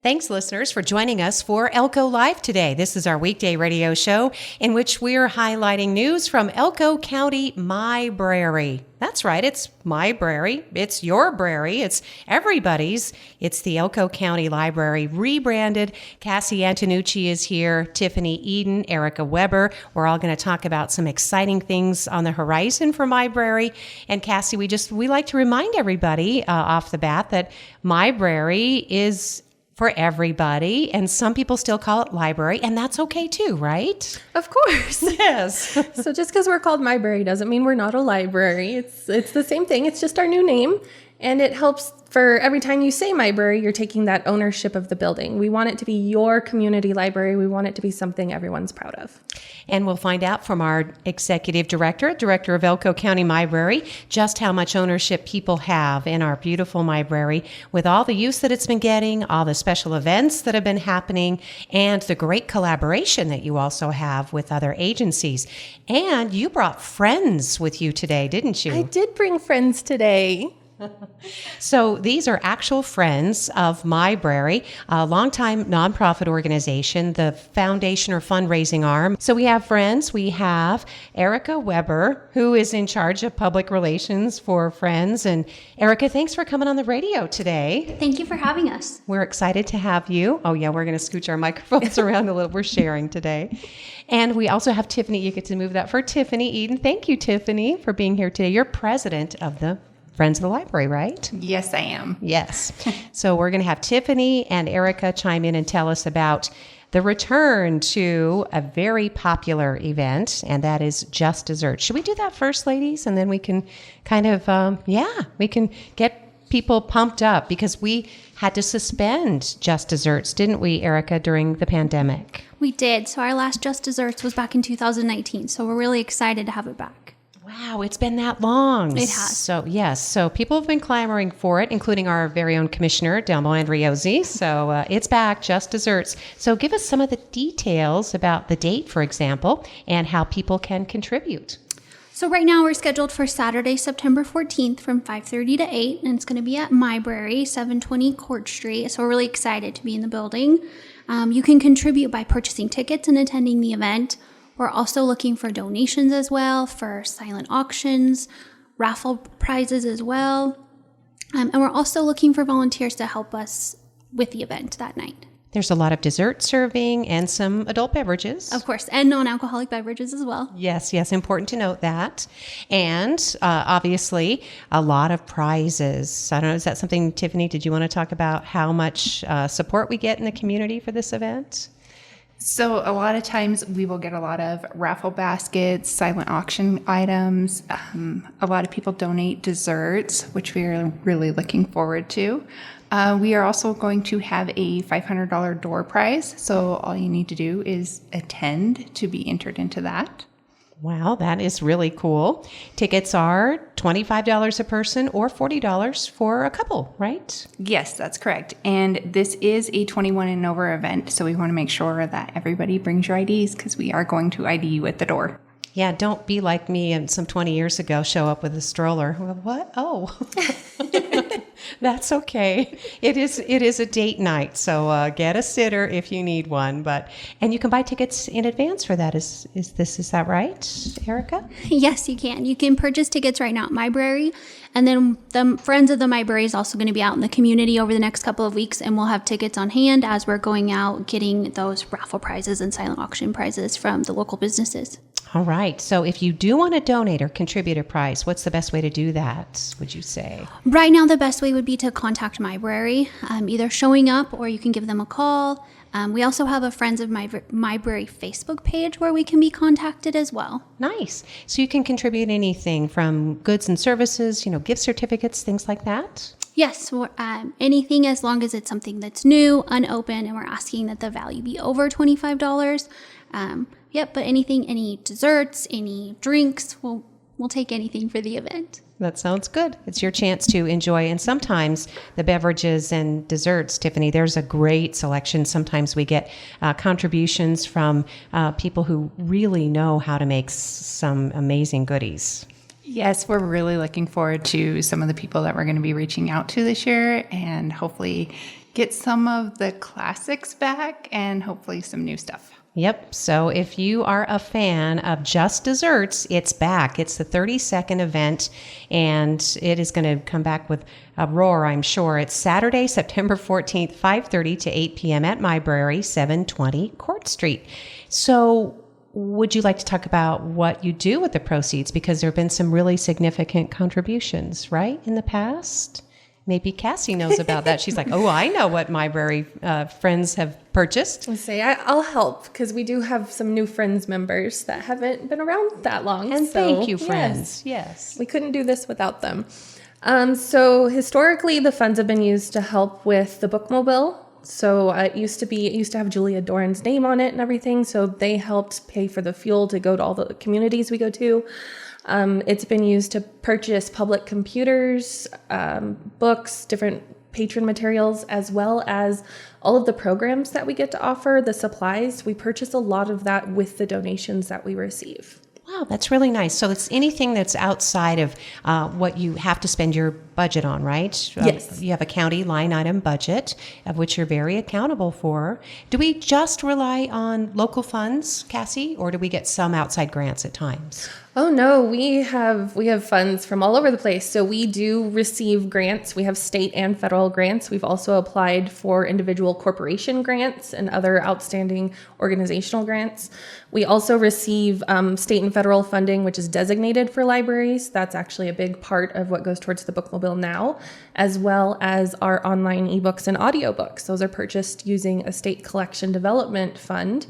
Thanks, listeners, for joining us for Elko Live today. This is our weekday radio show in which we're highlighting news from Elko County Mybrary. That's right, it's Mybrary. It's your brary. It's everybody's. It's the Elko County Library rebranded. Kassie Antonucci is here. Tiffani Eden, Erika Webber. We're all going to talk about some exciting things on the horizon for Mybrary. And Kassie, we like to remind everybody off the bat that Mybrary is for everybody, and some people still call it library, and that's okay too, right? Of course. Yes. So just because we're called Mybrary doesn't mean we're not a library. It's the same thing. It's just our new name, and it helps for every time you say Mybrary, you're taking that ownership of the building. We want it to be your community library. We want it to be something everyone's proud of. And we'll find out from our executive director of Elko County Mybrary, just how much ownership people have in our beautiful Mybrary with all the use that it's been getting, all the special events that have been happening, and the great collaboration that you also have with other agencies. And you brought friends with you today, didn't you? I did bring friends today. So these are actual friends of Mybrary, a longtime nonprofit organization, the foundation or fundraising arm. So we have friends. We have Erika Webber, who is in charge of public relations for Friends. And Erika, thanks for coming on the radio today. Thank you for having us. We're excited to have you. Oh yeah, we're going to scooch our microphones around a little. We're sharing today. And we also have Tiffani. You get to move that for Tiffani Eden. Thank you, Tiffani, for being here today. You're president of the Friends of the Library, right? Yes, I am. Yes. So we're going to have Tiffani and Erika chime in and tell us about the return to a very popular event, and that is Just Desserts. Should we do that first, ladies? And then we can kind of, we can get people pumped up because we had to suspend Just Desserts, didn't we, Erika, during the pandemic? We did. So our last Just Desserts was back in 2019. So we're really excited to have it back. Wow, it's been that long. It has. So, yes. So people have been clamoring for it, including our very own commissioner, Delmo Andriozzi. So it's back, Just Desserts. So give us some of the details about the date, for example, and how people can contribute. So right now we're scheduled for Saturday, September 14th from 5:30 to 8, and it's going to be at Mybrary, 720 Court Street. So we're really excited to be in the building. You can contribute by purchasing tickets and attending the event. We're also looking for donations as well for silent auctions, raffle prizes as well. And we're also looking for volunteers to help us with the event that night. There's a lot of dessert serving and some adult beverages. Of course, and non-alcoholic beverages as well. Yes, important to note that. And obviously, a lot of prizes. I don't know, is that something, Tiffani, did you want to talk about how much support we get in the community for this event? So a lot of times we will get a lot of raffle baskets, silent auction items. A lot of people donate desserts, which we are really looking forward to. We are also going to have a $500 door prize. So all you need to do is attend to be entered into that. Wow, that is really cool. Tickets are $25 a person or $40 for a couple, right? Yes, that's correct. And this is a 21 and over event, so we want to make sure that everybody brings your IDs because we are going to ID you at the door. Yeah, don't be like me and some 20 years ago show up with a stroller. Well, what? Oh, that's okay. It is a date night, so get a sitter if you need one. And you can buy tickets in advance for that. Is that right, Erika? Yes, you can. You can purchase tickets right now at Mybrary, and then the Friends of the Mybrary is also going to be out in the community over the next couple of weeks, and we'll have tickets on hand as we're going out getting those raffle prizes and silent auction prizes from the local businesses. All right. So if you do want to donate or contribute a prize, what's the best way to do that, would you say? Right now, the best way would be to contact Mybrary, either showing up or you can give them a call. We also have a Friends of Mybrary Facebook page where we can be contacted as well. Nice. So you can contribute anything from goods and services, gift certificates, things like that? Yes, anything as long as it's something that's new, unopened, and we're asking that the value be over $25. But anything, any desserts, any drinks, we'll take anything for the event. That sounds good. It's your chance to enjoy. And sometimes the beverages and desserts, Tiffani, there's a great selection. Sometimes we get contributions from people who really know how to make some amazing goodies. Yes, we're really looking forward to some of the people that we're going to be reaching out to this year and hopefully get some of the classics back and hopefully some new stuff. Yep. So if you are a fan of Just Desserts, it's back. It's the 32nd event, and it is going to come back with a roar, I'm sure. It's Saturday, September 14th, 5:30 to 8 p.m. at Mybrary, 720 Court Street. So would you like to talk about what you do with the proceeds? Because there have been some really significant contributions, right, in the past? Maybe Kassie knows about that. She's like, oh, I know what Mybrary friends have purchased. I'll help because we do have some new Friends members that haven't been around that long. And thank you, friends. Yes. We couldn't do this without them. So historically, the funds have been used to help with the bookmobile. So it used to have Julia Doran's name on it and everything. So they helped pay for the fuel to go to all the communities we go to. It's been used to purchase public computers, books, different patron materials, as well as all of the programs that we get to offer, the supplies. We purchase a lot of that with the donations that we receive. Wow, that's really nice. So it's anything that's outside of what you have to spend your budget on, right? Yes. You have a county line item budget, of which you're very accountable for. Do we just rely on local funds, Kassie, or do we get some outside grants at times? Oh no, we have funds from all over the place. So we do receive grants. We have state and federal grants. We've also applied for individual corporation grants and other outstanding organizational grants. We also receive state and federal funding, which is designated for libraries. That's actually a big part of what goes towards the bookmobile now, as well as our online ebooks and audiobooks. Those are purchased using a state collection development fund.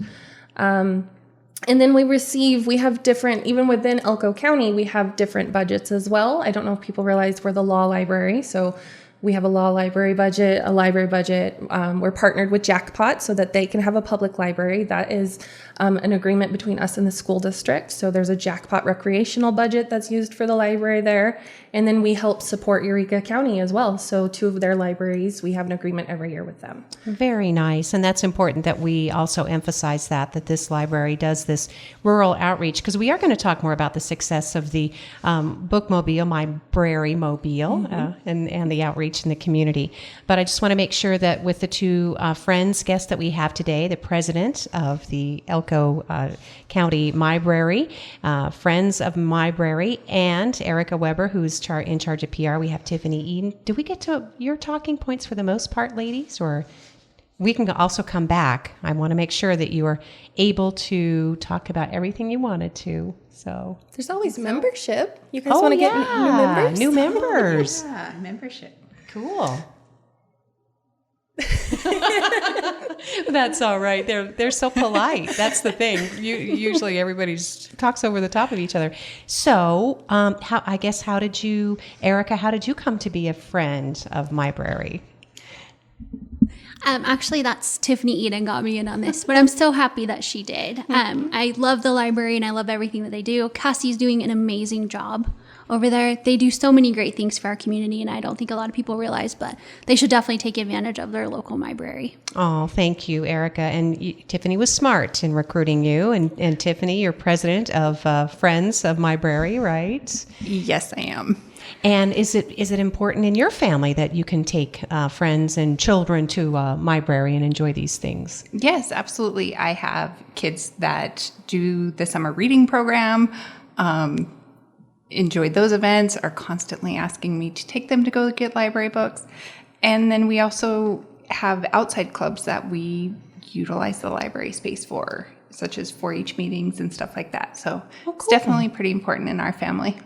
And then we have different, even within Elko County, we have different budgets as well. I don't know if people realize we're the law library. So we have a law library budget, a library budget. We're partnered with Jackpot so that they can have a public library. That is an agreement between us and the school district. So there's a Jackpot recreational budget that's used for the library there. And then we help support Eureka County as well. So 2 of their libraries, we have an agreement every year with them. Very nice. And that's important that we also emphasize that this library does this rural outreach, because we are going to talk more about the success of the bookmobile, Mybrary Mobile, and the outreach in the community. But I just want to make sure that with the 2 friends guests that we have today, the president of the Elko County Mybrary, Friends of Mybrary, and Erika Webber, who's in charge of PR. We have Tiffani Eden. Do we get to your talking points for the most part, ladies, or we can also come back? I want to make sure that you are able to talk about everything you wanted to. So there's always membership. You guys want to get new members? New members. Yeah, membership. Cool. That's all right. They're so polite. That's the thing. Usually everybody just talks over the top of each other. So, how did you, Erika? How did you come to be a friend of Mybrary? Actually, that's Tiffani Eden got me in on this, but I'm so happy that she did. I love the library and I love everything that they do. Kassie's doing an amazing job over there. They do so many great things for our community, and I don't think a lot of people realize, but they should definitely take advantage of their local Mybrary. Oh, thank you, Erika. And Tiffani was smart in recruiting you. And Tiffani, you're president of Friends of Mybrary, right? Yes, I am. And is it important in your family that you can take friends and children to Mybrary and enjoy these things? Yes, absolutely. I have kids that do the summer reading program, enjoy those events, are constantly asking me to take them to go get library books. And then we also have outside clubs that we utilize the library space for, such as 4-H meetings and stuff like that. So It's definitely pretty important in our family.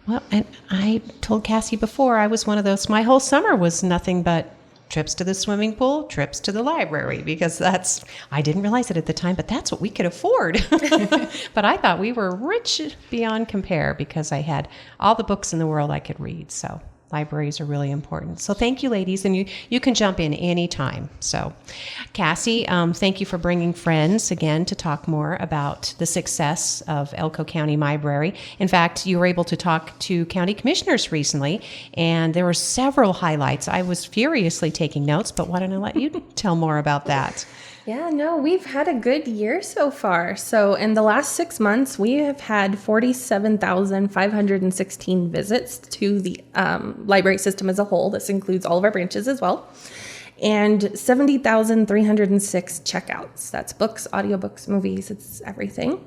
Well, and I told Kassie before, I was one of those, my whole summer was nothing but trips to the swimming pool, trips to the library, because I didn't realize it at the time, but that's what we could afford. But I thought we were rich beyond compare because I had all the books in the world I could read. So libraries are really important. So thank you, ladies, and you can jump in anytime. So Kassie, thank you for bringing friends again to talk more about the success of Elko County Mybrary. In fact, you were able to talk to county commissioners recently, and there were several highlights. I was furiously taking notes, but why don't I let you tell more about that? Yeah, no, we've had a good year so far. So in the last 6 months, we have had 47,516 visits to the library system as a whole. This includes all of our branches as well. and 70,306 checkouts. That's books, audiobooks, movies, it's everything.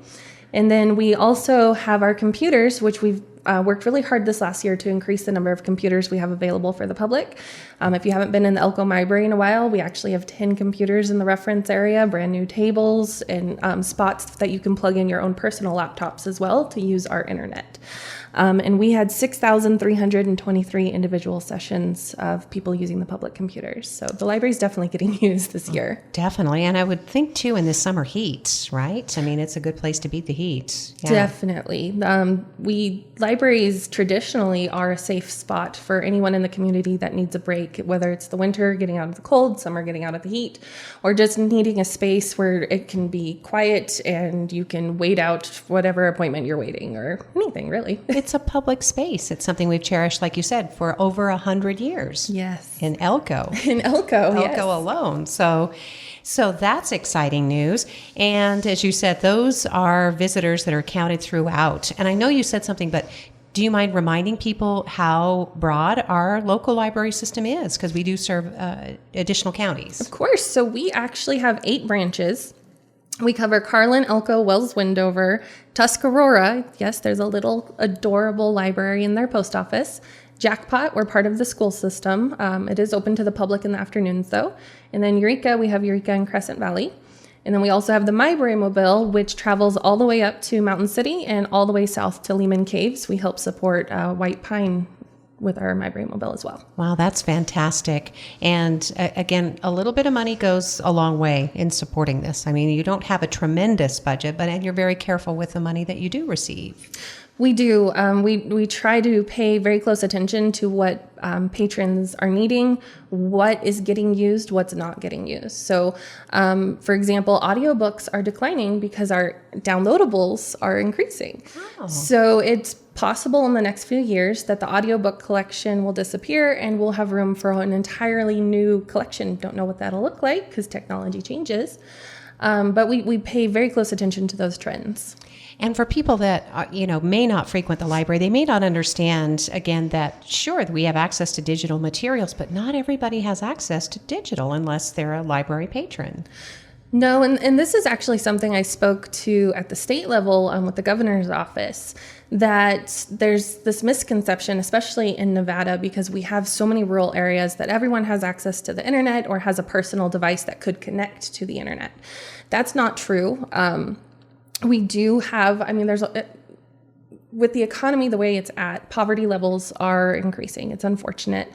And then we also have our computers, which we've worked really hard this last year to increase the number of computers we have available for the public. If you haven't been in the Elko Mybrary in a while, we actually have 10 computers in the reference area, brand new tables, and spots that you can plug in your own personal laptops as well to use our internet. And we had 6,323 individual sessions of people using the public computers. So the library's definitely getting used this year. Definitely. And I would think, too, in the summer heat, right? I mean, it's a good place to beat the heat. Yeah. Definitely. Libraries traditionally are a safe spot for anyone in the community that needs a break, whether it's the winter, getting out of the cold, summer, getting out of the heat, or just needing a space where it can be quiet and you can wait out whatever appointment you're waiting or anything, really. It's a public space. It's something we've cherished, like you said, for over 100 years. Yes. In Elko. In Elko, yes. Elko alone. So that's exciting news. And as you said, those are visitors that are counted throughout. And I know you said something, but do you mind reminding people how broad our local library system is? Because we do serve additional counties. Of course. So we actually have 8 branches. We cover Carlin, Elko, Wells, Wendover, Tuscarora. Yes, there's a little adorable library in their post office. Jackpot, we're part of the school system. It is open to the public in the afternoons, though. And then Eureka, we have Eureka and Crescent Valley. And then we also have the Mybrary Mobile, which travels all the way up to Mountain City and all the way south to Lehman Caves. We help support White Pine with our Mybrary Mobile as well. Wow, that's fantastic. And again, a little bit of money goes a long way in supporting this. I mean, you don't have a tremendous budget, and you're very careful with the money that you do receive. We do. We try to pay very close attention to what patrons are needing, what is getting used, what's not getting used. So, for example, audiobooks are declining because our downloadables are increasing. Oh. So it's possible in the next few years that the audiobook collection will disappear and we'll have room for an entirely new collection. Don't know what that'll look like because technology changes. But we pay very close attention to those trends. And for people that may not frequent the library, they may not understand, again, that sure, we have access to digital materials, but not everybody has access to digital unless they're a library patron. No, and this is actually something I spoke to at the state level with the governor's office, that there's this misconception, especially in Nevada, because we have so many rural areas that everyone has access to the internet or has a personal device that could connect to the internet. That's not true. We do have, with the economy the way it's at, poverty levels are increasing. It's unfortunate.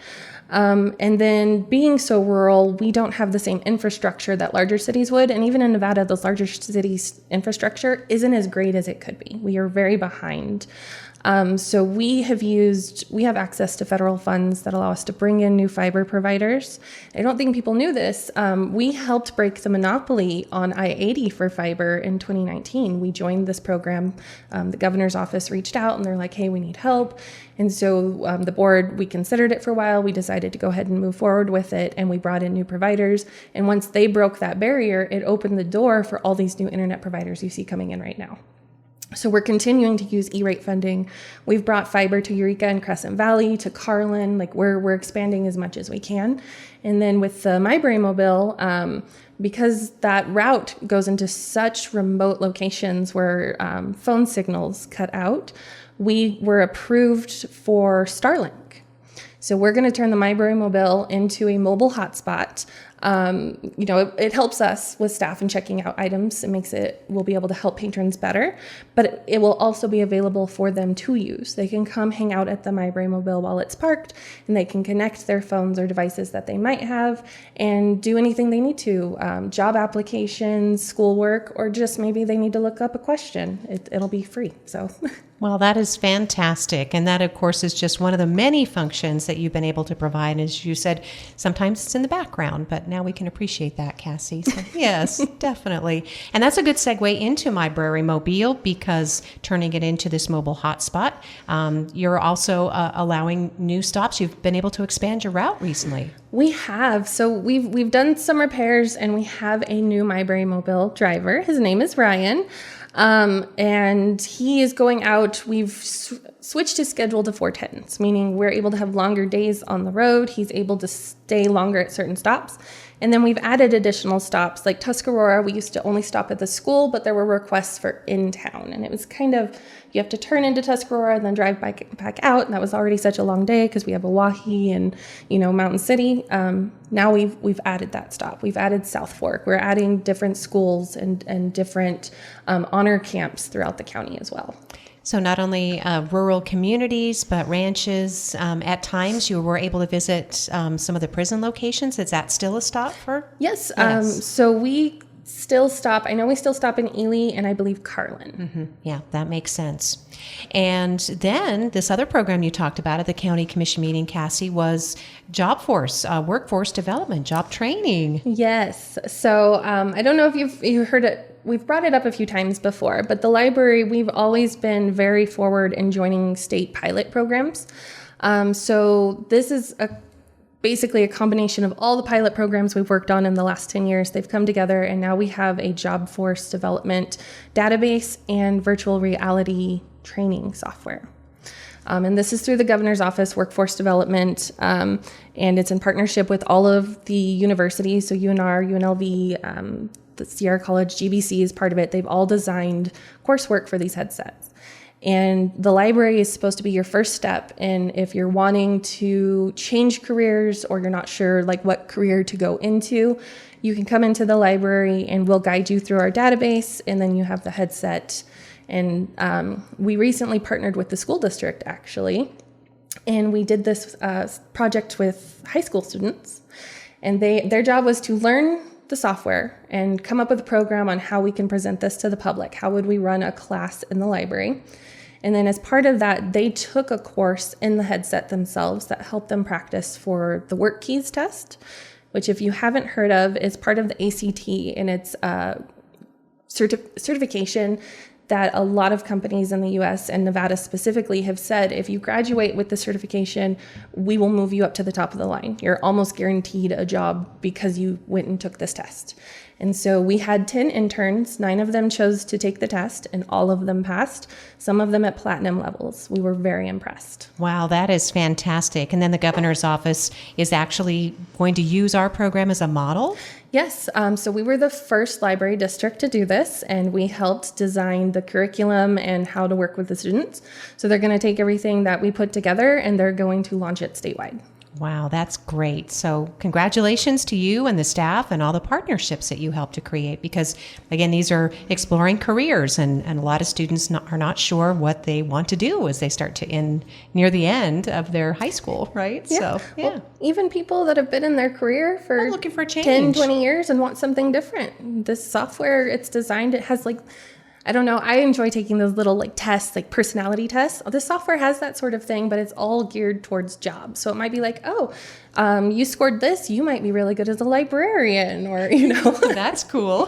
And then being so rural, we don't have the same infrastructure that larger cities would. And even in Nevada, those larger cities' infrastructure isn't as great as it could be. We are very behind. So we have access to federal funds that allow us to bring in new fiber providers. I don't think people knew this. We helped break the monopoly on I-80 for fiber in 2019. We joined this program. The governor's office reached out and they're like, hey, we need help. And so the board, we considered it for a while. We decided to go ahead and move forward with it. And we brought in new providers. And once they broke that barrier, it opened the door for all these new internet providers you see coming in right now. So we're continuing to use E-rate funding. We've brought fiber to Eureka and Crescent Valley, to Carlin. We're expanding as much as we can. And then with the Mybrary Mobile, because that route goes into such remote locations where phone signals cut out, we were approved for Starlink. So we're going to turn the Mybrary Mobile into a mobile hotspot. It helps us with staff and checking out items. We'll be able to help patrons better, but it will also be available for them to use. They can come hang out at the Mybrary Mobile while it's parked, and they can connect their phones or devices that they might have and do anything they need to, job applications, schoolwork, or just maybe they need to look up a question. It'll be free. So. Well, that is fantastic. And that, of course, is just one of the many functions that you've been able to provide. As you said, sometimes it's in the background, but now we can appreciate that, Kassie. So, yes, definitely. And that's a good segue into Mybrary Mobile, because turning it into this mobile hotspot, you're also allowing new stops. You've been able to expand your route recently. We have. So we've done some repairs, and we have a new Mybrary Mobile driver. His name is Ryan. And he is going out. We've switched his schedule to 410s, meaning we're able to have longer days on the road. He's able to stay longer at certain stops. And then we've added additional stops like Tuscarora. We used to only stop at the school, but there were requests for in town. And it was kind of, you have to turn into Tuscarora and then drive back out. And that was already such a long day because we have Oahe and, Mountain City. Now we've added that stop. We've added South Fork. We're adding different schools and different honor camps throughout the county as well. So not only rural communities, but ranches. At times, you were able to visit some of the prison locations. Is that still a stop for? Yes. So we still stop. I know we still stop in Ely and I believe Carlin. Mm-hmm. Yeah, that makes sense. And then this other program you talked about at the county commission meeting, Kassie, was job force, workforce development, job training. Yes. So I don't know if you've heard it. We've brought it up a few times before, but the library, we've always been very forward in joining state pilot programs. So this is basically a combination of all the pilot programs we've worked on in the last 10 years. They've come together, and now we have a job force development database and virtual reality training software. And this is through the governor's office, workforce development, and it's in partnership with all of the universities, so UNR, UNLV, the Sierra College, GBC is part of it. They've all designed coursework for these headsets. And the library is supposed to be your first step. And if you're wanting to change careers or you're not sure what career to go into, you can come into the library and we'll guide you through our database, and then you have the headset. And we recently partnered with the school district, actually, and we did this project with high school students. And their job was to learn the software and come up with a program on how we can present this to the public. How would we run a class in the library? And then as part of that, they took a course in the headset themselves that helped them practice for the work keys test, which, if you haven't heard of, is part of the ACT, and it's a certification that a lot of companies in the US and Nevada specifically have said, if you graduate with the certification, we will move you up to the top of the line. You're almost guaranteed a job because you went and took this test. And so we had 10 interns, 9 of them chose to take the test, and all of them passed, some of them at platinum levels. We were very impressed. Wow, that is fantastic. And then the governor's office is actually going to use our program as a model? Yes, so we were the first library district to do this, and we helped design the curriculum and how to work with the students. So they're going to take everything that we put together and they're going to launch it statewide. Wow, that's great. So congratulations to you and the staff and all the partnerships that you helped to create, because, again, these are exploring careers, and a lot of students are not sure what they want to do as they start to near the end of their high school, right? Yeah. So, yeah. Well, even people that have been in their career for looking for change. 10, 20 years and want something different. This software, it's designed, it has I don't know, I enjoy taking those little tests, personality tests. The software has that sort of thing, but it's all geared towards jobs. So it might be you scored this, you might be really good as a librarian, or, That's cool.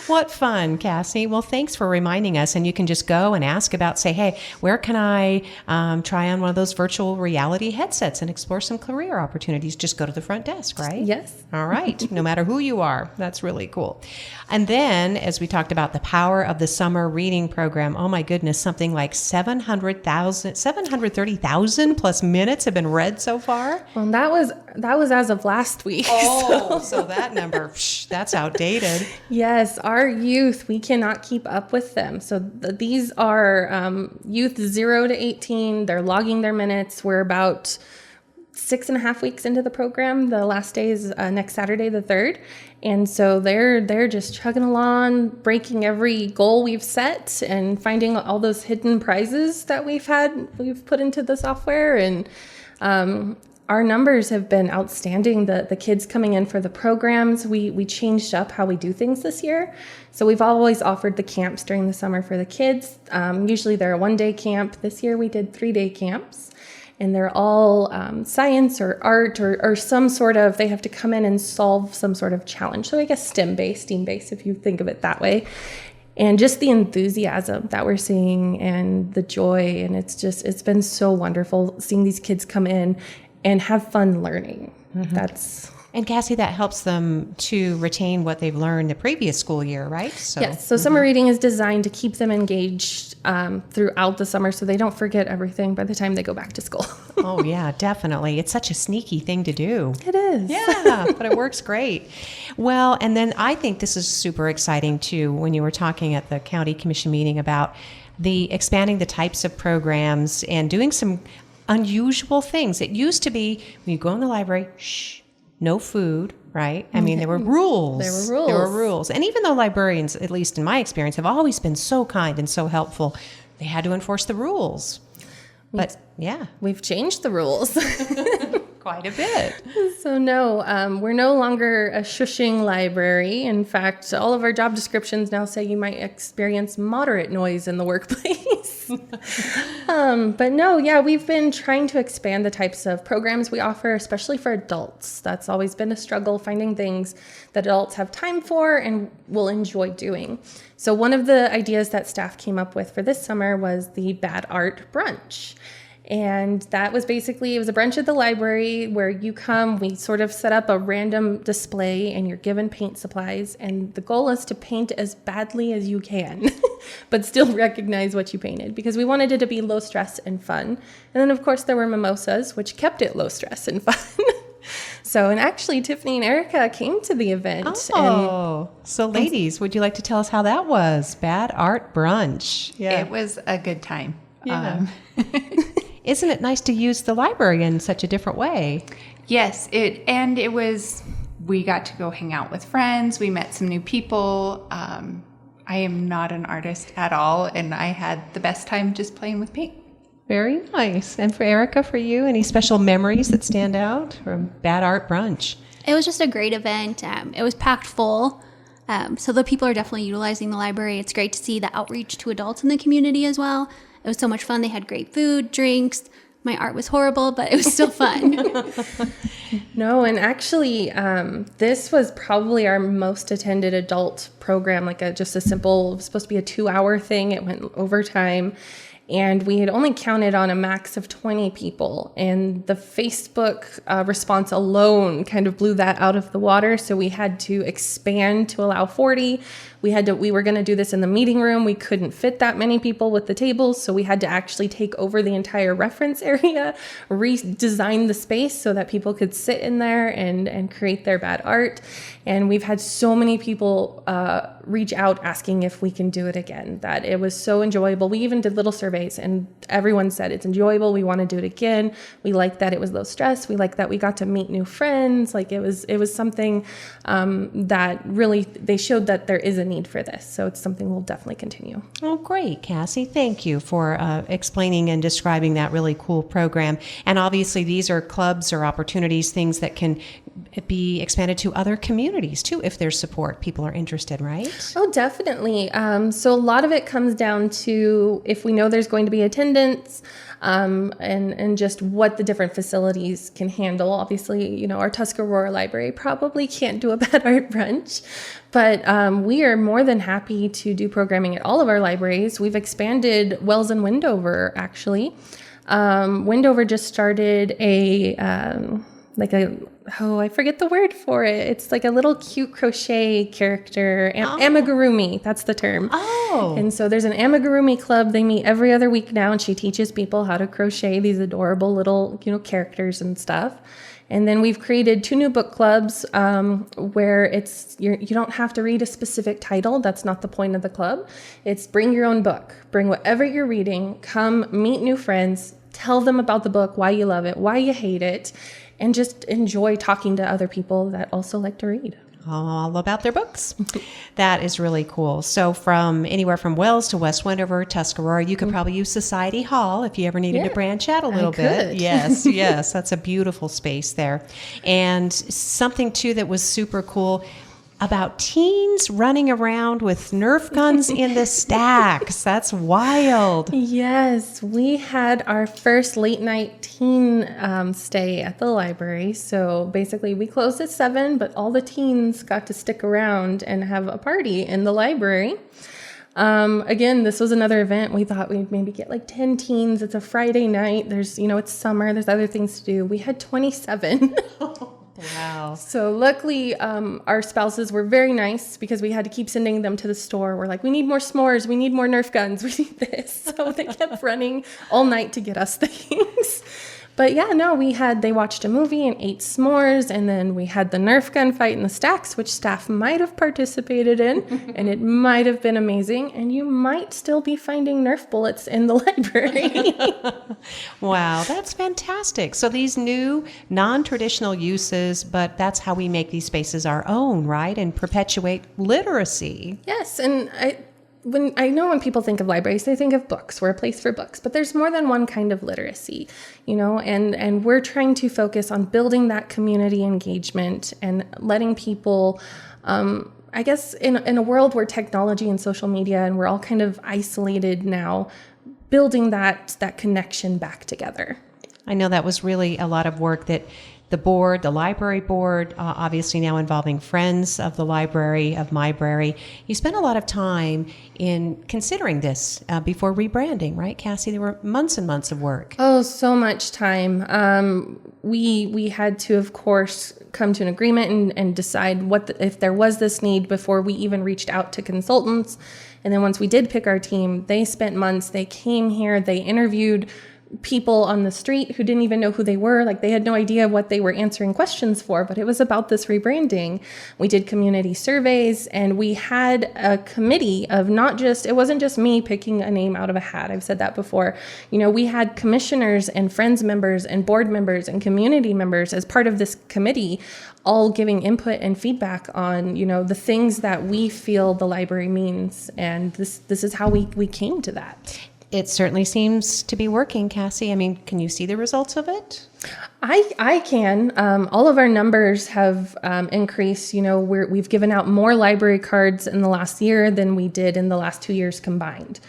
What fun, Kassie. Well, thanks for reminding us. And you can just go and ask about, say, hey, where can I try on one of those virtual reality headsets and explore some career opportunities? Just go to the front desk, right? Yes. All right. No matter who you are. That's really cool. And then, as we talked about the power of the summer reading program, oh my goodness, something like 730,000 plus minutes have been read so far. Well, that was as of last week. Oh, so that number, that's outdated. Yes, our youth, we cannot keep up with them. So these are youth 0 to 18. They're logging their minutes. We're about 6.5 weeks into the program. The last day is next Saturday, the 3rd. And so they're just chugging along, breaking every goal we've set and finding all those hidden prizes that we've put into the software. And our numbers have been outstanding. The kids coming in for the programs, we changed up how we do things this year. So we've always offered the camps during the summer for the kids. Usually they're a 1-day camp. This year we did 3-day camps. And they're all science or art or some sort of, they have to come in and solve some sort of challenge. So I guess STEM-based, if you think of it that way. And just the enthusiasm that we're seeing and the joy. And it's been so wonderful seeing these kids come in and have fun learning. Mm-hmm. And Cassie, that helps them to retain what they've learned the previous school year, right? So, Yes. So summer reading is designed to keep them engaged throughout the summer so they don't forget everything by the time they go back to school. Oh, yeah, definitely. It's such a sneaky thing to do. It is. Yeah, but it works great. Well, and then I think this is super exciting too when you were talking at the county commission meeting about the expanding the types of programs and doing some unusual things. It used to be when you go in the library, shh, no food, right? I mean, there were rules. There were rules. And even though librarians, at least in my experience, have always been so kind and so helpful, they had to enforce the rules. But yeah, We've changed the rules. quite a bit. So no, we're no longer a shushing library. In fact, all of our job descriptions now say you might experience moderate noise in the workplace. But no, yeah, we've been trying to expand the types of programs we offer, especially for adults. That's always been a struggle, finding things that adults have time for and will enjoy doing. So one of the ideas that staff came up with for this summer was the Bad Art Brunch. And that was basically, it was a brunch at the library where you come, we sort of set up a random display and you're given paint supplies. And the goal is to paint as badly as you can, but still recognize what you painted because we wanted it to be low stress and fun. And then of course there were mimosas, which kept it low stress and fun. So, and actually Tiffani and Erika came to the event. Oh, so ladies, would you like to tell us how that was? Bad Art Brunch. Yeah. It was a good time. Yeah. Isn't it nice to use the library in such a different way? Yes, it was, we got to go hang out with friends. We met some new people. I am not an artist at all, and I had the best time just playing with paint. Very nice. And for Erika, for you, any special memories that stand out from Bad Art Brunch? It was just a great event. It was packed full. So the people are definitely utilizing the library. It's great to see the outreach to adults in the community as well. It was so much fun. They had great food, drinks. My art was horrible, but it was still fun. No, and actually, this was probably our most attended adult program, like just a simple, it was supposed to be a 2-hour thing. It went overtime. And we had only counted on a max of 20 people. And the Facebook response alone kind of blew that out of the water. So we had to expand to allow 40. We were going to do this in the meeting room. We couldn't fit that many people with the tables. So we had to actually take over the entire reference area, redesign the space so that people could sit in there and create their bad art. And we've had so many people reach out asking if we can do it again, that it was so enjoyable. We even did little surveys and everyone said it's enjoyable. We want to do it again. We like that it was low stress. We like that we got to meet new friends. Like it was something that really, they showed that there is a need for this. So it's something we'll definitely continue. Oh, great, Cassie. Thank you for explaining and describing that really cool program. And obviously these are clubs or opportunities, things that can be expanded to other communities too, if there's support. People are interested, right? Oh, definitely. So a lot of it comes down to if we know there's going to be attendance and just what the different facilities can handle. Obviously, you know, our Tuscarora Library probably can't do a bad art brunch, but we are more than happy to do programming at all of our libraries. We've expanded Wells and Windover, actually. Windover just started I forget the word for it. It's like a little cute crochet character, amigurumi, that's the term. Oh. And so there's an amigurumi club. They meet every other week now, and she teaches people how to crochet these adorable little, characters and stuff. And then we've created 2 new book clubs where you don't have to read a specific title. That's not the point of the club. It's bring your own book. Bring whatever you're reading. Come meet new friends. Tell them about the book, why you love it, why you hate it, and just enjoy talking to other people that also like to read. All about their books. That is really cool. So from anywhere from Wells to West Wendover, Tuscarora, you could probably use Society Hall if you ever needed to branch out a little bit. Could. Yes, that's a beautiful space there. And something too that was super cool about teens running around with Nerf guns in the stacks. That's wild. Yes, we had our first late night teen stay at the library. So basically we closed at 7, but all the teens got to stick around and have a party in the library. Again, this was another event. We thought we'd maybe get like 10 teens. It's a Friday night. There's, it's summer. There's other things to do. We had 27. Wow. So luckily, our spouses were very nice because we had to keep sending them to the store. We're like, we need more s'mores. We need more Nerf guns. We need this. So they kept running all night to get us things. But yeah, no, they watched a movie and ate s'mores, and then we had the Nerf gun fight in the stacks, which staff might have participated in, and it might have been amazing, and you might still be finding Nerf bullets in the library. Wow, that's fantastic. So these new non-traditional uses, but that's how we make these spaces our own, right? And perpetuate literacy. Yes, and when people think of libraries, they think of books. We're a place for books, but there's more than one kind of literacy, and we're trying to focus on building that community engagement and letting people, I guess in a world where technology and social media, and we're all kind of isolated now, building that connection back together. I know that was really a lot of work that the board, the library board, obviously now involving friends of the library, of Mybrary. You spent a lot of time in considering this before rebranding, right, Kassie? There were months and months of work. Oh, so much time. We had to, of course, come to an agreement and decide if there was this need before we even reached out to consultants. And then once we did pick our team, they spent months. They came here. They interviewed people on the street who didn't even know who they were. Like, they had no idea what they were answering questions for, but it was about this rebranding. We did community surveys, and we had a committee of it wasn't just me picking a name out of a hat. I've said that before. We had commissioners and friends members and board members and community members as part of this committee, all giving input and feedback on, the things that we feel the library means. And this is how we came to that. It certainly seems to be working, Kassie. I mean, can you see the results of it? I can. All of our numbers have increased. We've given out more library cards in the last year than we did in the last 2 years combined.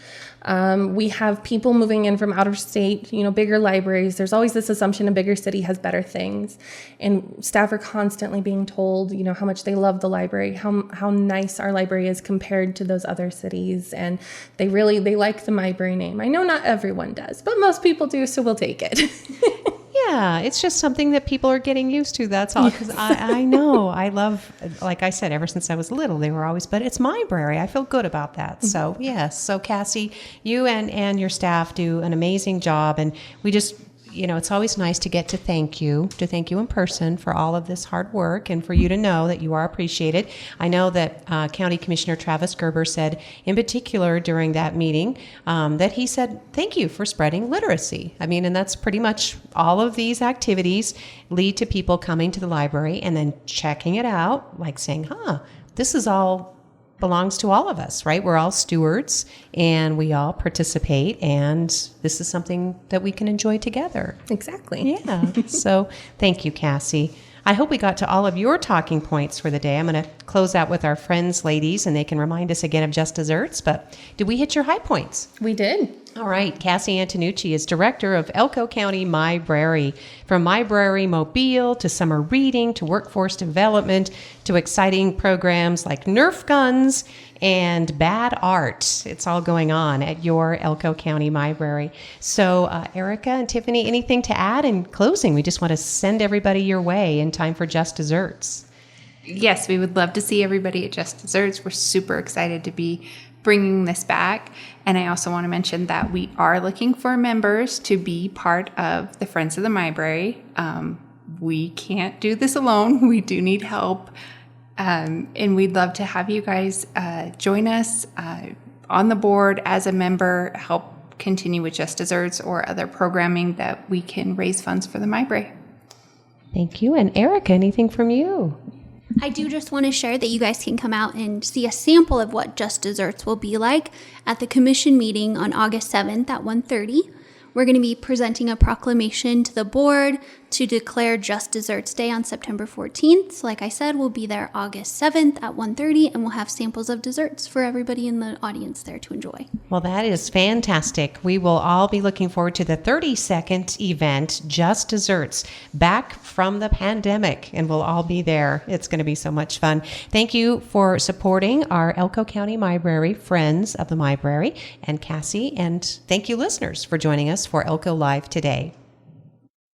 We have people moving in from out of state, bigger libraries. There's always this assumption a bigger city has better things. And staff are constantly being told, how much they love the library, how nice our library is compared to those other cities. And they like the Mybrary name. I know not everyone does, but most people do, so we'll take it. Yeah, it's just something that people are getting used to. That's all. Because I know, I love, like I said, ever since I was little, they were always, but it's Mybrary. I feel good about that. So yes. So Kassie, you and your staff do an amazing job. And we just, it's always nice to get to thank you in person for all of this hard work and for you to know that you are appreciated. I know that County Commissioner Travis Gerber said in particular during that meeting that he said, thank you for spreading literacy. I mean, and that's pretty much all of these activities lead to people coming to the library and then checking it out, like saying, this is all belongs to all of us, right? We're all stewards and we all participate, and this is something that we can enjoy together. Exactly. Yeah. So thank you, Kassie. I hope we got to all of your talking points for the day. I'm going to close out with our friends, ladies, and they can remind us again of Just Desserts. But did we hit your high points? We did. All right. Kassie Antonucci is director of Elko County Mybrary. From Mybrary Mobile to summer reading to workforce development to exciting programs like Nerf guns and bad art. It's all going on at your Elko County Mybrary. So Erika and Tiffani, anything to add in closing? We just want to send everybody your way in time for Just Desserts. Yes, we would love to see everybody at Just Desserts. We're super excited to be bringing this back. And I also want to mention that we are looking for members to be part of the Friends of the Mybrary. We can't do this alone. We do need help. And we'd love to have you guys join us on the board as a member, help continue with Just Desserts or other programming that we can raise funds for the Mybrary. Thank you. And Erika, anything from you? I do just want to share that you guys can come out and see a sample of what Just Desserts will be like at the commission meeting on August 7th at 1:30. We're going to be presenting a proclamation to the board to declare Just Desserts Day on September 14th. So like I said, we'll be there August 7th at 1:30, and we'll have samples of desserts for everybody in the audience there to enjoy. Well, that is fantastic. We will all be looking forward to the 32nd event, Just Desserts, back from the pandemic, and we'll all be there. It's going to be so much fun. Thank you for supporting our Elko County Mybrary, Friends of the Mybrary, and Kassie, and thank you listeners for joining us for Elko Live today.